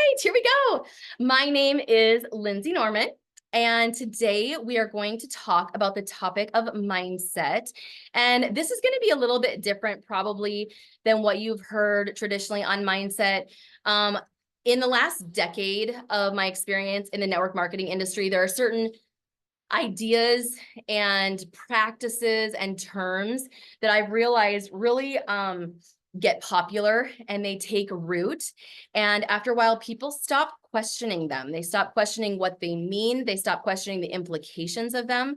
right, here we go. My name is Lindsay Norman, and today we are going to talk about the topic of mindset. And this is going to be a little bit different probably than what you've heard traditionally on mindset. In the last decade of my experience in the network marketing industry, there are certain ideas and practices and terms that I've realized really get popular and they take root. And after a while, people stop questioning them. They stop questioning what they mean. They stop questioning the implications of them.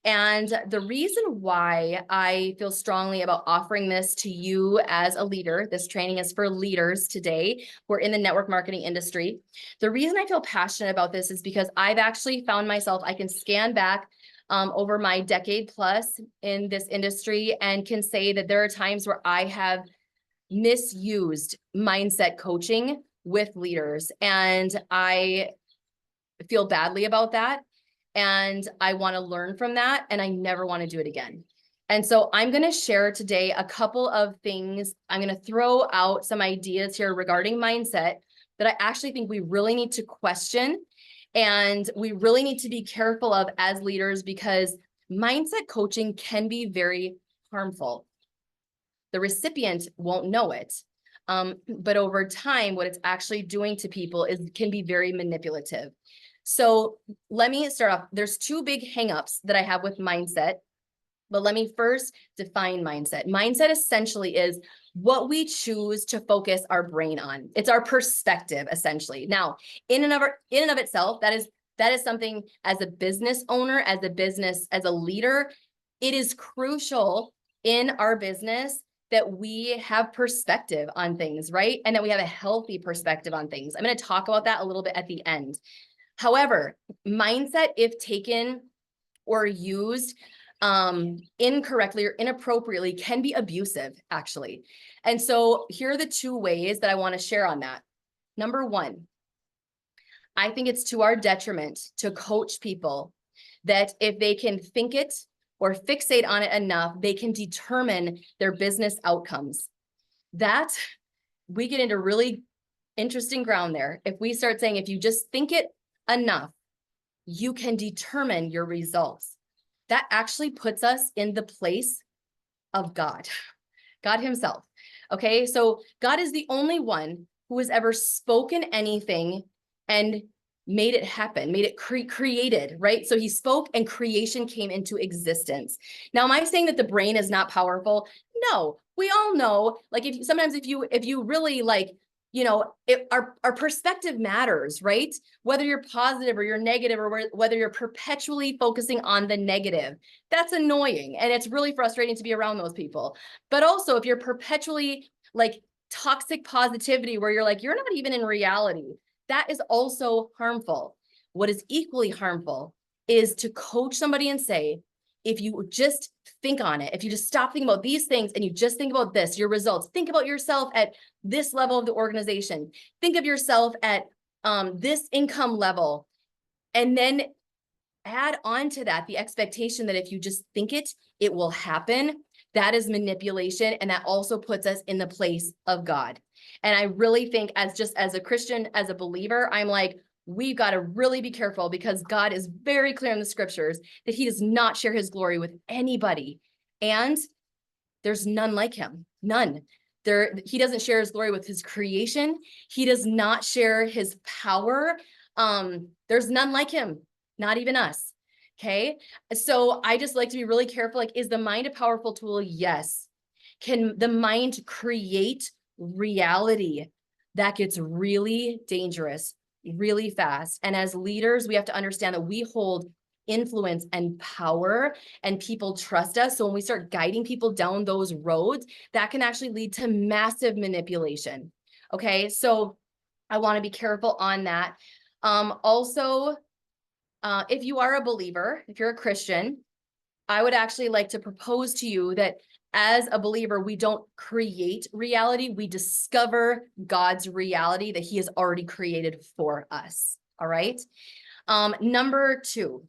And the reason why I feel strongly about offering this to you as a leader, this training is for leaders today. We're in the network marketing industry. The reason I feel passionate about this is because I've actually found myself, I can scan back over my decade plus in this industry and can say that there are times where I have misused mindset coaching with leaders. And I feel badly about that. And I want to learn from that. And I never want to do it again. And so I'm going to share today a couple of things. I'm going to throw out some ideas here regarding mindset that I actually think we really need to question. And we really need to be careful of as leaders because mindset coaching can be very harmful. The recipient won't know it. But over time, what it's actually doing to people can be very manipulative. So let me start off. There's two big hangups that I have with mindset, but let me first define mindset. Mindset essentially is what we choose to focus our brain on. It's our perspective, essentially. Now, in and of itself, that is something as a business owner, as a leader, it is crucial in our business that we have perspective on things, right? And that we have a healthy perspective on things. I'm going to talk about that a little bit at the end. However, mindset, if taken or used incorrectly or inappropriately, can be abusive, actually. And so here are the two ways that I want to share on that. Number one, I think it's to our detriment to coach people that if they can think it or fixate on it enough, they can determine their business outcomes. That we get into really interesting ground there. If we start saying, if you just think it enough, you can determine your results. That actually puts us in the place of God, God himself. Okay, so God is the only one who has ever spoken anything and made it happen, made it created, right? So he spoke and creation came into existence. Now, am I saying that the brain is not powerful? No, we all know, like if you really like, our perspective matters, right? Whether you're positive or you're negative or whether you're perpetually focusing on the negative, that's annoying. And it's really frustrating to be around those people. But also if you're perpetually like toxic positivity where you're like, you're not even in reality, that is also harmful. What is equally harmful is to coach somebody and say, if you just think on it, if you just stop thinking about these things and you just think about this, your results, think about yourself at this level of the organization, think of yourself at this income level, and then add on to that the expectation that if you just think it, it will happen. That is manipulation. And that also puts us in the place of God. And I really think as a Christian, as a believer, I'm like, we've got to really be careful because God is very clear in the scriptures that he does not share his glory with anybody. And there's none like him, none. He doesn't share his glory with his creation. He does not share his power. There's none like him, not even us. Okay. So I just like to be really careful. Like, is the mind a powerful tool? Yes. Can the mind create reality? That gets really dangerous really fast. And as leaders, we have to understand that we hold influence and power and people trust us. So when we start guiding people down those roads, that can actually lead to massive manipulation. Okay. So I want to be careful on that. Also, if you are a believer, if you're a Christian, I would actually like to propose to you that as a believer, we don't create reality. We discover God's reality that he has already created for us. All right. Number two,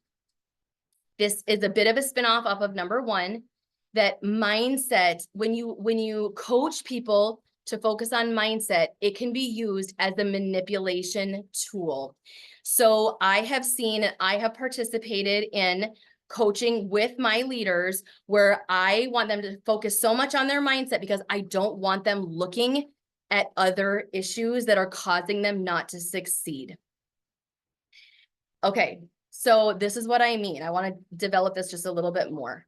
this is a bit of a spinoff off of number one, that mindset, when you coach people to focus on mindset, it can be used as a manipulation tool. So I have participated in coaching with my leaders where I want them to focus so much on their mindset because I don't want them looking at other issues that are causing them not to succeed. Okay, so this is what I mean. I want to develop this just a little bit more.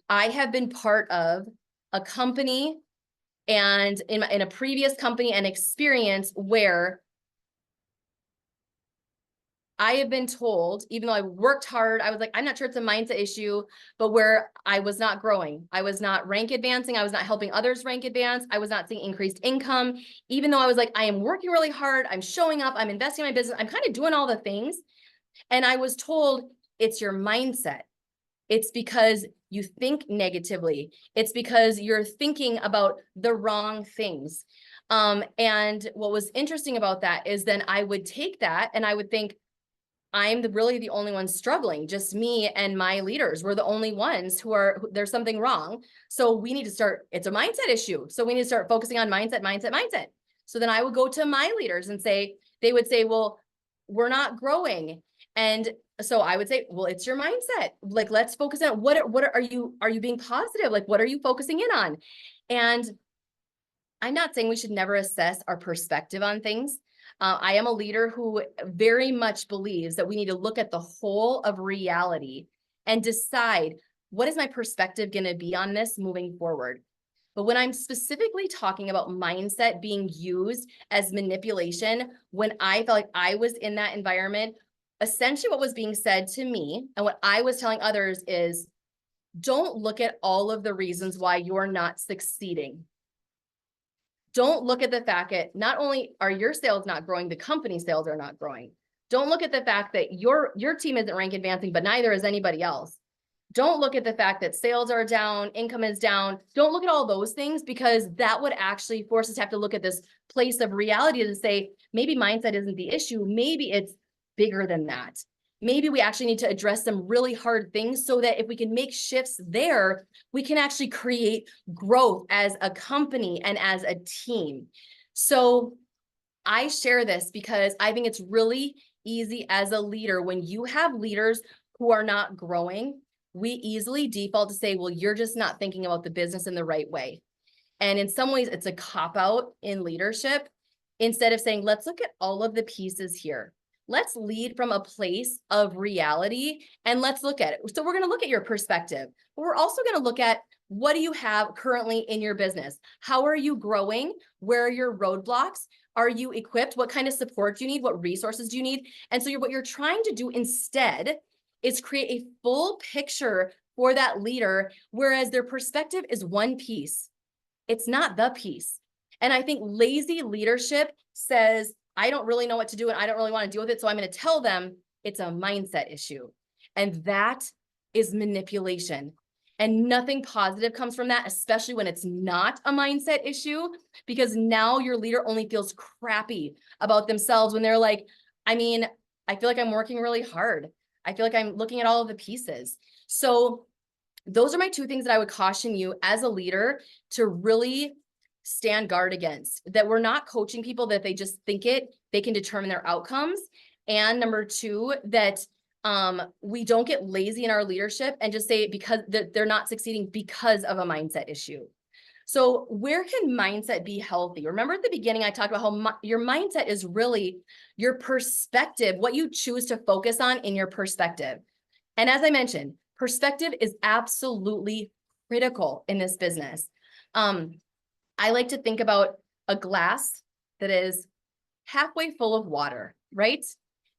I have been part of a company and in a previous company and experience where I have been told, even though I worked hard, I was like, I'm not sure it's a mindset issue, but where I was not growing, I was not rank advancing, I was not helping others rank advance, I was not seeing increased income, even though I was like, I am working really hard, I'm showing up, I'm investing in my business, I'm kind of doing all the things. And I was told it's your mindset. It's because you think negatively. It's because you're thinking about the wrong things. And what was interesting about that is then I would take that and I would think, I'm really the only one struggling, just me and my leaders. We're the only ones there's something wrong. So we need to start, it's a mindset issue. So we need to start focusing on mindset. So then I would go to my leaders and they would say, well, we're not growing. And so I would say, well, it's your mindset. Like, let's focus on are you being positive? Like, what are you focusing in on? And I'm not saying we should never assess our perspective on things. I am a leader who very much believes that we need to look at the whole of reality and decide what is my perspective going to be on this moving forward. But when I'm specifically talking about mindset being used as manipulation, when I felt like I was in that environment, essentially what was being said to me and what I was telling others is, don't look at all of the reasons why you're not succeeding. Don't look at the fact that not only are your sales not growing, the company sales are not growing. Don't look at the fact that your team isn't rank advancing, but neither is anybody else. Don't look at the fact that sales are down, income is down. Don't look at all those things because that would actually force us to have to look at this place of reality to say, maybe mindset isn't the issue. Maybe it's bigger than that. Maybe we actually need to address some really hard things so that if we can make shifts there, we can actually create growth as a company and as a team. So I share this because I think it's really easy as a leader. When you have leaders who are not growing, we easily default to say, well, you're just not thinking about the business in the right way. And in some ways, it's a cop-out in leadership instead of saying, let's look at all of the pieces here. Let's lead from a place of reality and let's look at it. So we're going to look at your perspective, but we're also going to look at what do you have currently in your business? How are you growing? Where are your roadblocks? Are you equipped? What kind of support do you need? What resources do you need? And so what you're trying to do instead is create a full picture for that leader, whereas their perspective is one piece. It's not the piece. And I think lazy leadership says, I don't really know what to do and I don't really want to deal with it. So I'm going to tell them it's a mindset issue. And that is manipulation. And nothing positive comes from that, especially when it's not a mindset issue, because now your leader only feels crappy about themselves when they're like, I mean, I feel like I'm working really hard. I feel like I'm looking at all of the pieces. So those are my two things that I would caution you as a leader to really stand guard against, that we're not coaching people that they just think they can determine their outcomes. And number two, that we don't get lazy in our leadership and just say because they're not succeeding because of a mindset issue. So where can mindset be healthy? Remember at the beginning, I talked about how your mindset is really your perspective, what you choose to focus on in your perspective. And as I mentioned, perspective is absolutely critical in this business. I like to think about a glass that is halfway full of water, right?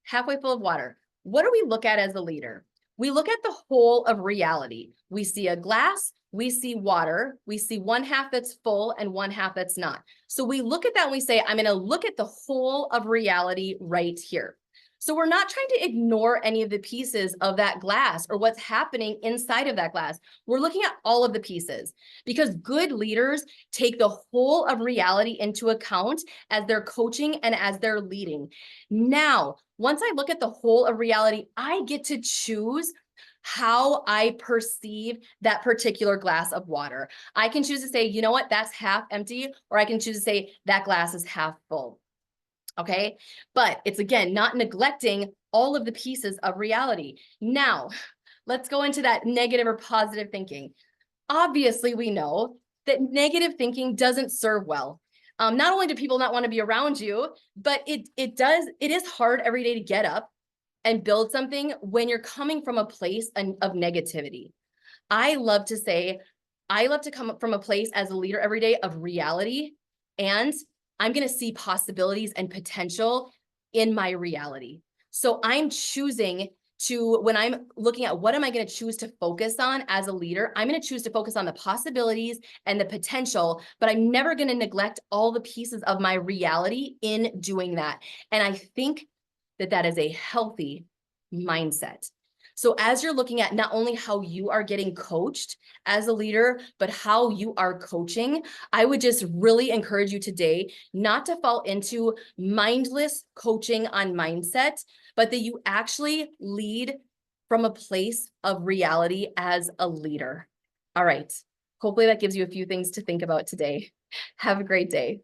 Halfway full of water. What do we look at as a leader? We look at the whole of reality. We see a glass, we see water, we see one half that's full and one half that's not. So we look at that and we say, I'm going to look at the whole of reality right here. So we're not trying to ignore any of the pieces of that glass or what's happening inside of that glass. We're looking at all of the pieces because good leaders take the whole of reality into account as they're coaching and as they're leading. Now, once I look at the whole of reality, I get to choose how I perceive that particular glass of water. I can choose to say, you know what, that's half empty, or I can choose to say that glass is half full. Okay. But it's again, not neglecting all of the pieces of reality. Now, let's go into that negative or positive thinking. Obviously, we know that negative thinking doesn't serve well. Not only do people not want to be around you, but it is hard every day to get up and build something when you're coming from a place of negativity. I love to say, I love to come from a place as a leader every day of reality, and I'm going to see possibilities and potential in my reality. So I'm choosing to, when I'm looking at what am I going to choose to focus on as a leader, I'm going to choose to focus on the possibilities and the potential, but I'm never going to neglect all the pieces of my reality in doing that. And I think that that is a healthy mindset. So as you're looking at not only how you are getting coached as a leader, but how you are coaching, I would just really encourage you today not to fall into mindless coaching on mindset, but that you actually lead from a place of reality as a leader. All right. Hopefully that gives you a few things to think about today. Have a great day.